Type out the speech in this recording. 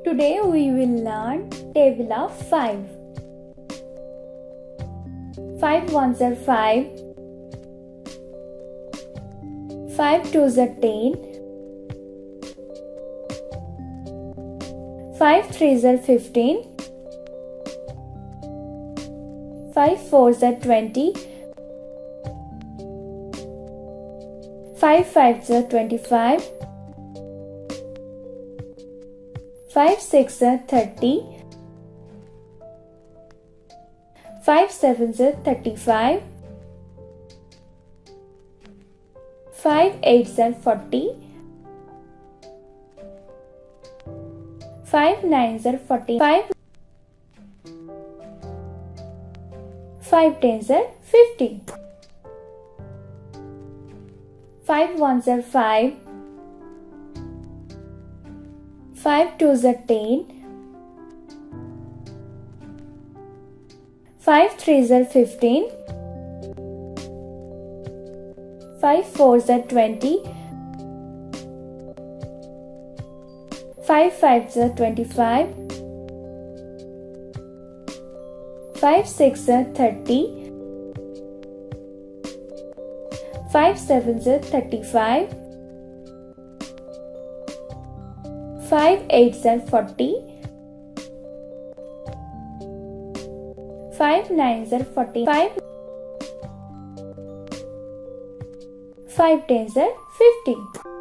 Today we will learn table of 5. 5 ones are 5. 5 twos are 10. 5 threes are 15. 5 fours are 20. 5 fives are 25. 5 six are 30. 5 sevens are 35. 5 eights are 40. 5 nines are 45. 5 tens are 50. 5 ones are 5. 5 twos are 10. 5 threes are 15. 5 fours are 20. 5 fives are 25. 5 six are 30. 5 sevens are 35. 5 eights are 40. 5 nines are 45. 5 tens are 50.